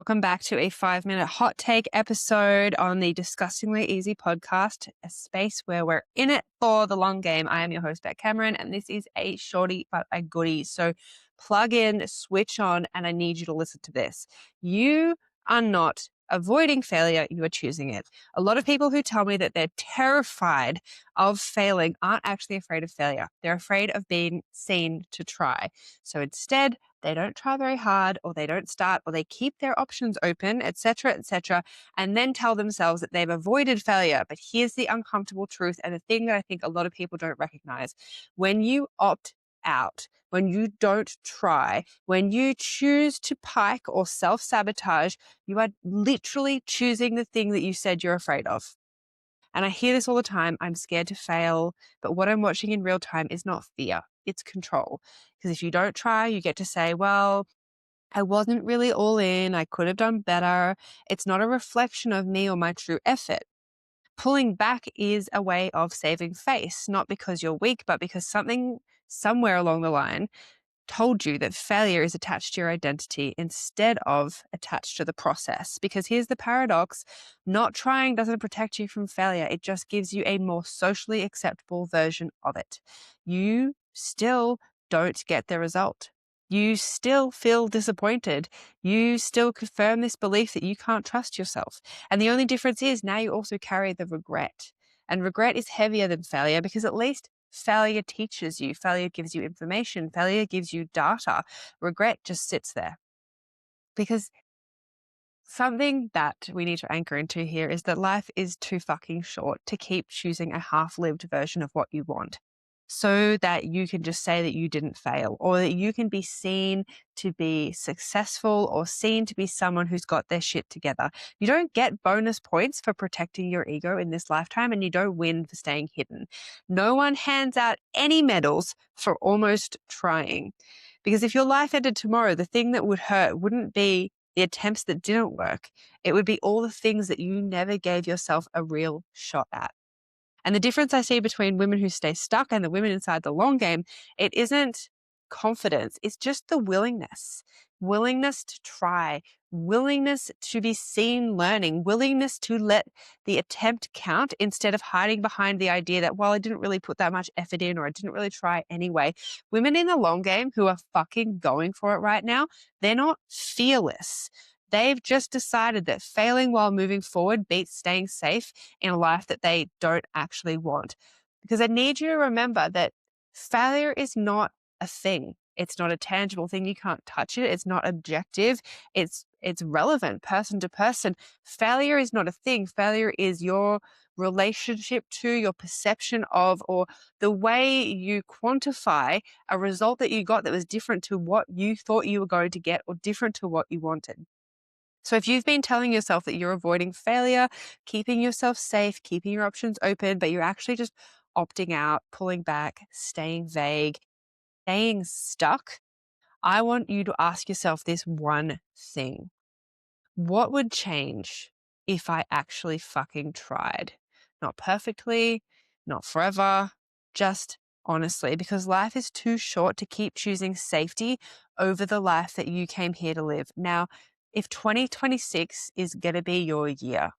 Welcome back to a 5-minute hot take episode on the Disgustingly Easy podcast, a space where we're in it for the long game. I am your host, Beck Cameron, and this is a shorty but a goodie. So plug in, switch on, and I need you to listen to this. You are not avoiding failure, you are choosing it. A lot of people who tell me that they're terrified of failing aren't actually afraid of failure. They're afraid of being seen to try. So instead, they don't try very hard, or they don't start, or they keep their options open, etc., and then tell themselves that they've avoided failure. But here's the uncomfortable truth, and the thing that I think a lot of people don't recognize. When you opt out, when you don't try, when you choose to pike or self-sabotage, you are literally choosing the thing that you said you're afraid of. And I hear this all the time. I'm scared to fail. But what I'm watching in real time is not fear. It's control. Because if you don't try, you get to say, well, I wasn't really all in. I could have done better. It's not a reflection of me or my true effort. Pulling back is a way of saving face, not because you're weak, but because something somewhere along the line told you that failure is attached to your identity instead of attached to the process. Because here's the paradox: not trying doesn't protect you from failure. It just gives you a more socially acceptable version of it. You still don't get the result. You still feel disappointed. You still confirm this belief that you can't trust yourself. And the only difference is now you also carry the regret. And regret is heavier than failure, because at least failure teaches you. Failure gives you information. Failure gives you data. Regret just sits there. Because something that we need to anchor into here is that life is too fucking short to keep choosing a half-lived version of what you want, so that you can just say that you didn't fail, or that you can be seen to be successful, or seen to be someone who's got their shit together. You don't get bonus points for protecting your ego in this lifetime, and you don't win for staying hidden. No one hands out any medals for almost trying. Because if your life ended tomorrow, the thing that would hurt wouldn't be the attempts that didn't work. It would be all the things that you never gave yourself a real shot at. And the difference I see between women who stay stuck and the women inside the long game, it isn't confidence. It's just the willingness to try, willingness to be seen learning, willingness to let the attempt count instead of hiding behind the idea that, well, I didn't really put that much effort in, or I didn't really try anyway. Women in the long game who are fucking going for it right now, they're not fearless. They've just decided that failing while moving forward beats staying safe in a life that they don't actually want. Because I need you to remember that failure is not a thing. It's not a tangible thing. You can't touch it. It's not objective. It's relevant person to person. Failure is not a thing. Failure is your relationship to, your perception of, or the way you quantify a result that you got that was different to what you thought you were going to get, or different to what you wanted. So if you've been telling yourself that you're avoiding failure, keeping yourself safe, keeping your options open, but you're actually just opting out, pulling back, staying vague, staying stuck, I want you to ask yourself this one thing. What would change if I actually fucking tried? Not perfectly, not forever, just honestly, because life is too short to keep choosing safety over the life that you came here to live. Now, if 2026 is going to be your year,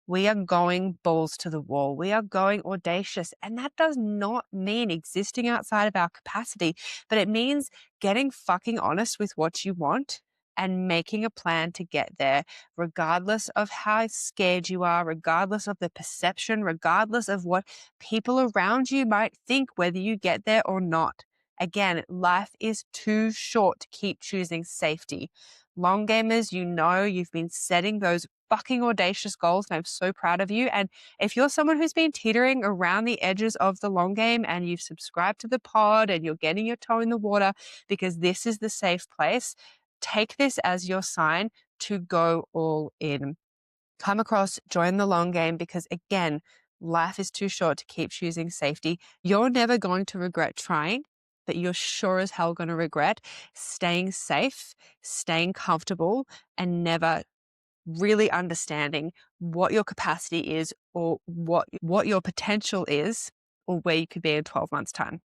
we are going balls to the wall. We are going audacious. And that does not mean existing outside of our capacity, but it means getting fucking honest with what you want and making a plan to get there, regardless of how scared you are, regardless of the perception, regardless of what people around you might think, whether you get there or not. Again, life is too short to keep choosing safety. Long gamers, you know you've been setting those fucking audacious goals, and I'm so proud of you. And if you're someone who's been teetering around the edges of the long game, and you've subscribed to the pod and you're getting your toe in the water because this is the safe place, take this as your sign to go all in. Come across, join the long game, because again, life is too short to keep choosing safety. You're never going to regret trying, but you're sure as hell going to regret staying safe, staying comfortable, and never really understanding what your capacity is, or what your potential is, or where you could be in 12 months' time.